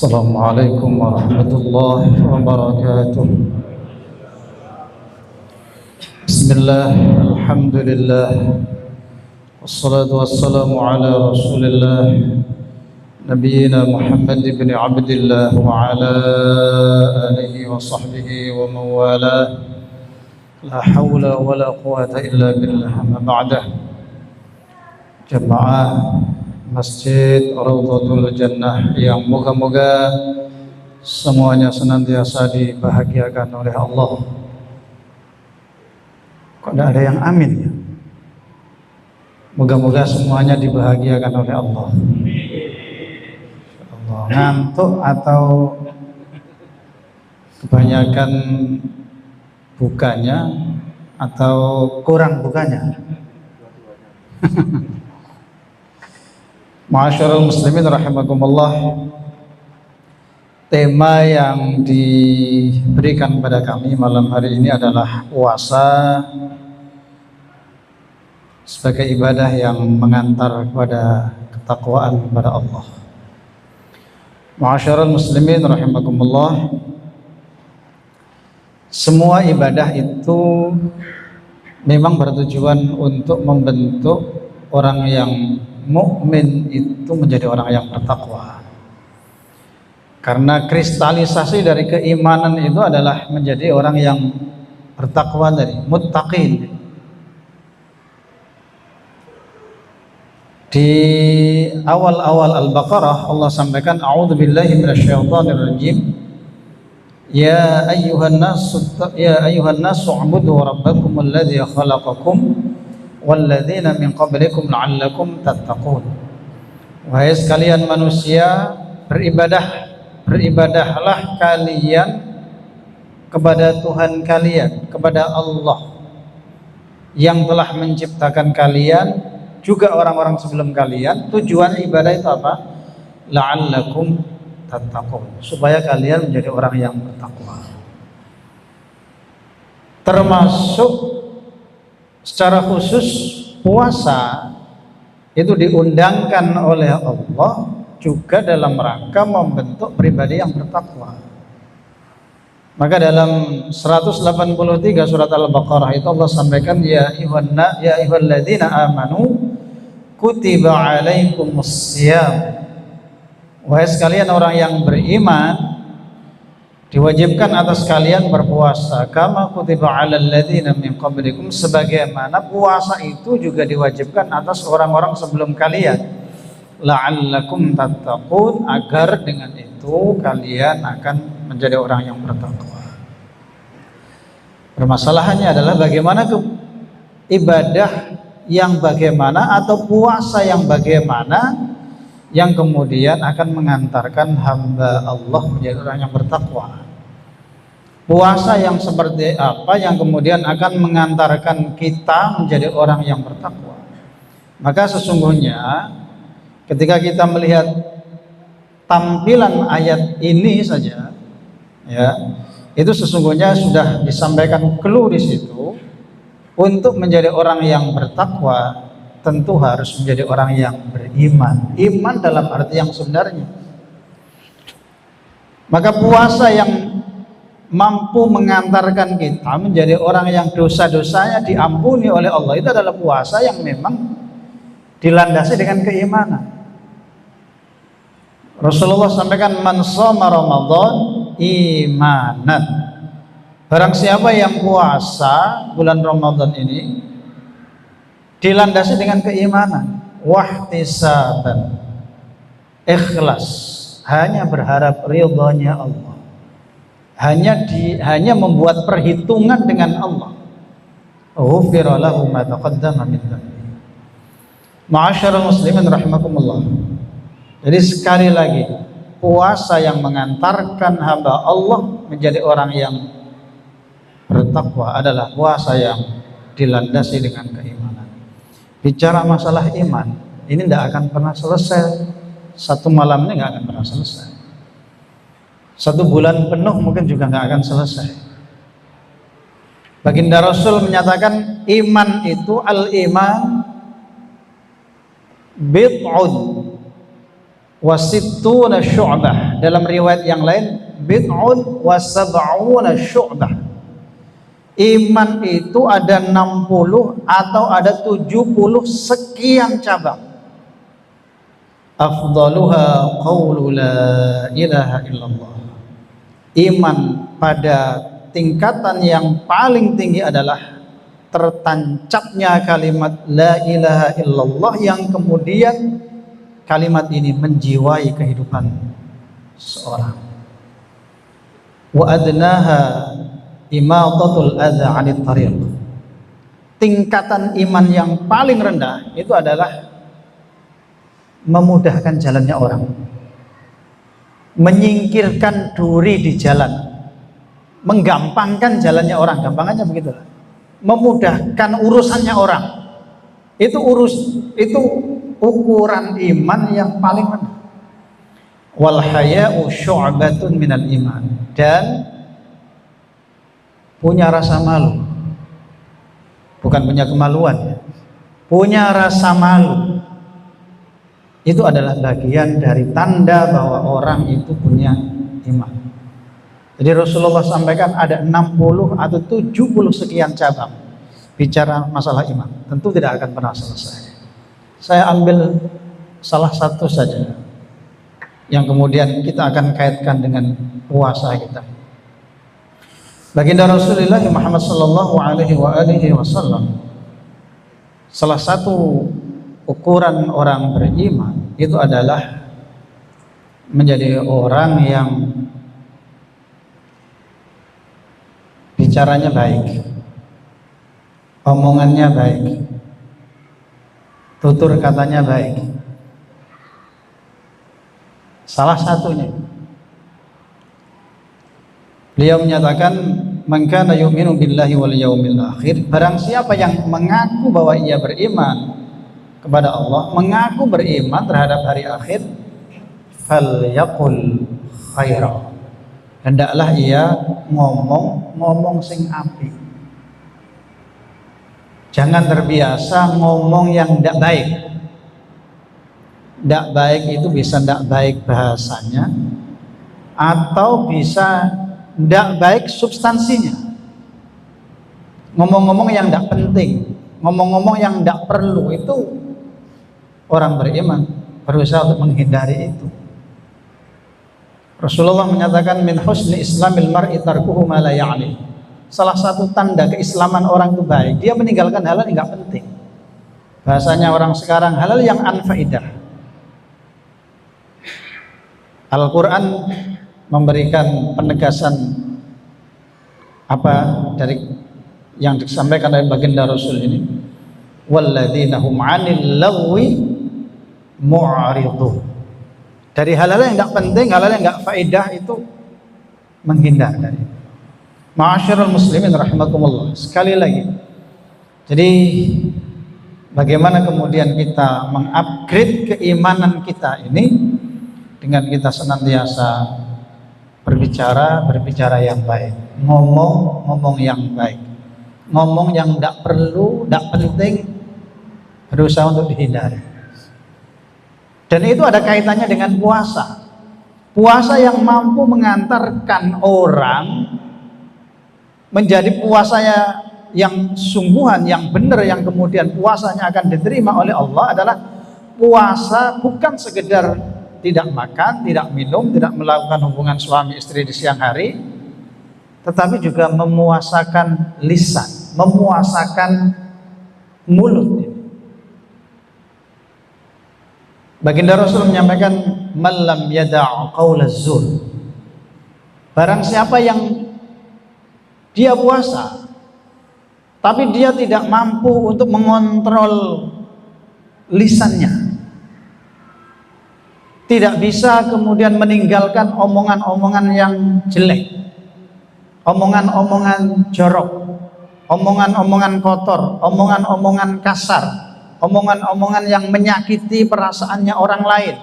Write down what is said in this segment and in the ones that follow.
Assalamualaikum warahmatullahi wabarakatuh. Bismillah, alhamdulillah, wassalatu wassalamu ala rasulillah Nabiyyina Muhammad ibn Abdillah wa ala alihi wa sahbihi wa mawalah. La hawla wa la quwata illa billah. Amma ba'dah. Jamaah Masjid Raudhatul Jannah yang moga-moga semuanya senantiasa dibahagiakan oleh Allah. Kok tidak ada yang amin ya? Moga-moga semuanya dibahagiakan oleh Allah. Allah. Ngantuk atau kebanyakan bukanya atau kurang bukanya? Ma'asyiral muslimin rahimakumullah. Tema yang diberikan pada kami malam hari ini adalah puasa sebagai ibadah yang mengantar kepada ketakwaan kepada Allah. Ma'asyiral muslimin rahimakumullah. Semua ibadah itu memang bertujuan untuk membentuk orang yang mukmin itu menjadi orang yang bertakwa. Karena kristalisasi dari keimanan itu adalah menjadi orang yang bertakwa, dari muttaqin. Di awal-awal Al-Baqarah Allah sampaikan a'udzubillahi minasyaitonirrajim. Ya ayyuhan nasu u'budu rabbakumul ladzi khalaqakum walladzina min qablikum la'allakum tattaqun. Wahai sekalian manusia, beribadahlah kalian kepada Tuhan kalian, kepada Allah yang telah menciptakan kalian juga orang-orang sebelum kalian. Tujuan ibadah itu apa? La'allakum tattaqun, supaya kalian menjadi orang yang bertakwa. Termasuk secara khusus puasa itu diundangkan oleh Allah juga dalam rangka membentuk pribadi yang bertakwa. Maka dalam 183 surat Al-Baqarah itu Allah sampaikan ya ayyuhalladzina amanu kutiba alaikumussyam. Wahai sekalian orang yang beriman, diwajibkan atas kalian berpuasa kama kutiba 'alal ladzina min qablikum, sebagaimana puasa itu juga diwajibkan atas orang-orang sebelum kalian, la'allakum tattaqun, agar dengan itu kalian akan menjadi orang yang bertakwa. Permasalahannya adalah bagaimana ibadah yang bagaimana atau puasa yang bagaimana yang kemudian akan mengantarkan hamba Allah menjadi orang yang bertakwa. Puasa yang seperti apa yang kemudian akan mengantarkan kita menjadi orang yang bertakwa? Maka sesungguhnya ketika kita melihat tampilan ayat ini saja, ya, itu sesungguhnya sudah disampaikan clue di situ. Untuk menjadi orang yang bertakwa tentu harus menjadi orang yang beriman. Iman dalam arti yang sebenarnya. Maka puasa yang mampu mengantarkan kita menjadi orang yang dosa-dosanya diampuni oleh Allah itu adalah puasa yang memang dilandasi dengan keimanan. Rasulullah sampaikan man shoma Ramadan imanan. Barang siapa yang puasa bulan Ramadan ini dilandasi dengan keimanan, wahtisaban, ikhlas, hanya berharap ridhonya Allah, hanya membuat perhitungan dengan Allah, ghufira lahu ma taqaddama min dhanbi. Ma'asyiral muslimin rahimakumullah. Jadi sekali lagi, puasa yang mengantarkan hamba Allah menjadi orang yang bertakwa adalah puasa yang dilandasi dengan keimanan. Bicara masalah iman ini tidak akan pernah selesai. Satu malam ini nggak akan pernah selesai. Satu bulan penuh mungkin juga nggak akan selesai. Baginda Rasul menyatakan iman itu al-iman bid'un wasittuna syu'bah. Dalam riwayat yang lain bid'un wa sab'una syu'bah. Iman itu ada 60 atau ada 70 sekian cabang. Afdaluha qawlu la ilaha illallah. Iman pada tingkatan yang paling tinggi adalah tertancapnya kalimat la ilaha illallah, yang kemudian kalimat ini menjiwai kehidupan seorang. Wa adnaha imatatul adza 'anit thariq. Tingkatan iman yang paling rendah itu adalah memudahkan jalannya orang, menyingkirkan duri di jalan, menggampangkan jalannya orang, gampangannya begitu, memudahkan urusannya orang. Itu ukuran iman yang paling rendah. Wal haya'u syu'batun minal iman. Dan punya rasa malu, bukan punya kemaluan ya. Punya rasa malu itu adalah bagian dari tanda bahwa orang itu punya iman. Jadi Rasulullah sampaikan ada 60 atau 70 sekian cabang bicara masalah iman. Tentu tidak akan pernah selesai. Saya ambil salah satu saja yang kemudian kita akan kaitkan dengan puasa kita. Baginda Rasulullah Muhammad sallallahu alaihi wasallam, salah satu ukuran orang beriman itu adalah menjadi orang yang bicaranya baik, omongannya baik, tutur katanya baik. Salah satunya beliau menyatakan, man kana yu'minu billahi wal yaumil akhir, barang siapa yang mengaku bahwa ia beriman kepada Allah, mengaku beriman terhadap hari akhir, falyaqul khaira, hendaklah ia ngomong sing apik. Jangan terbiasa ngomong yang tidak baik. Tidak baik itu bisa tidak baik bahasanya, atau bisa tidak baik substansinya. Ngomong-ngomong yang tidak penting, ngomong-ngomong yang tidak perlu, itu orang beriman berusaha untuk menghindari itu. Rasulullah menyatakan, min husni islamil mar'i tarkuhu ma la ya'ni. Salah satu tanda keislaman orang itu baik, dia meninggalkan hal-hal yang tidak penting. Bahasanya orang sekarang, hal-hal yang anfaidah. Al-Quran memberikan penegasan apa dari yang disampaikan oleh baginda Rasul ini, walladzina hum 'anil lagwi mu'ridun. Dari hal-hal yang enggak penting, hal-hal yang enggak faedah itu menghindar dari. Ma'asyiral muslimin rahimakumullah. Sekali lagi, jadi bagaimana kemudian kita mengupgrade keimanan kita ini dengan kita senantiasa berbicara yang baik, ngomong yang baik, ngomong yang tidak perlu, tidak penting, berusaha untuk dihindari. Dan itu ada kaitannya dengan puasa. Puasa yang mampu mengantarkan orang menjadi puasanya yang sungguhan, yang benar, yang kemudian puasanya akan diterima oleh Allah adalah puasa bukan sekedar tidak makan, tidak minum, tidak melakukan hubungan suami istri di siang hari, tetapi juga memuasakan lisan, memuasakan mulut. Baginda Rasul menyampaikan, man lam yada' qaula zur, barang siapa yang dia puasa tapi dia tidak mampu untuk mengontrol lisannya, tidak bisa kemudian meninggalkan omongan-omongan yang jelek, omongan-omongan jorok, omongan-omongan kotor, omongan-omongan kasar, omongan-omongan yang menyakiti perasaannya orang lain,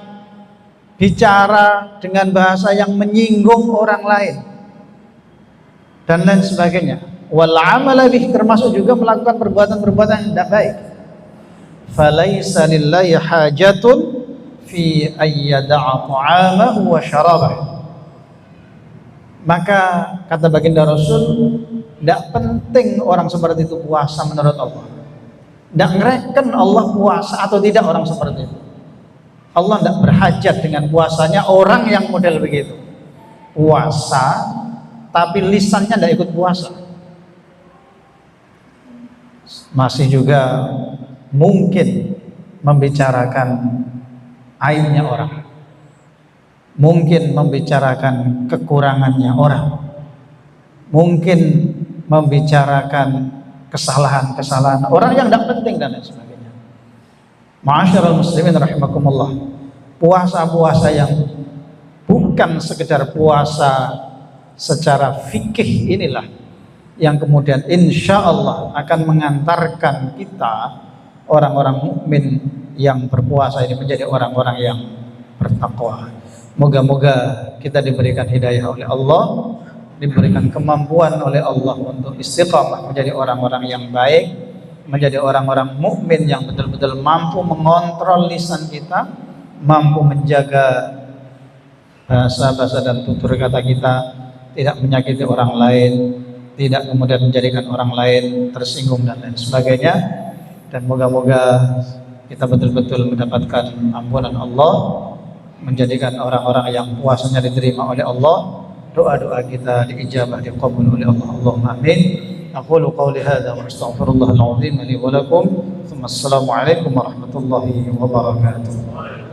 bicara dengan bahasa yang menyinggung orang lain, dan lain sebagainya. Wal amala bih, termasuk juga melakukan perbuatan-perbuatan yang tidak baik. Falaisa lillahi hajatun fi ayyada'a ta'amahu wa syarabah. Maka kata baginda Rasul, tidak penting orang seperti itu puasa menurut Allah. Tidak ngereken Allah puasa atau tidak orang seperti itu. Allah tidak berhajat dengan puasanya orang yang model begitu. Puasa tapi lisannya tidak ikut puasa. Masih juga mungkin membicarakan aibnya orang, mungkin membicarakan kekurangannya orang, mungkin membicarakan kesalahan-kesalahan orang yang tidak penting dan lain sebagainya. Ma'asyiral muslimin rahimakumullah, puasa-puasa yang bukan sekedar puasa secara fikih inilah yang kemudian insya Allah akan mengantarkan kita orang-orang mukmin yang berpuasa ini menjadi orang-orang yang bertakwa. Moga-moga kita diberikan hidayah oleh Allah, diberikan kemampuan oleh Allah untuk istiqamah menjadi orang-orang yang baik, menjadi orang-orang mukmin yang betul-betul mampu mengontrol lisan kita, mampu menjaga bahasa-bahasa dan tutur kata kita, tidak menyakiti orang lain, tidak kemudian menjadikan orang lain tersinggung dan lain sebagainya. Dan moga-moga kita betul-betul mendapatkan ampunan Allah, menjadikan orang-orang yang puasanya diterima oleh Allah, doa-doa kita diijabah, diqabul oleh Allah. Allahumma amin. Aqulu qawli hadza wa astaghfirullahal azim li wa lakum. Assalamu alaikum warahmatullahi wabarakatuh.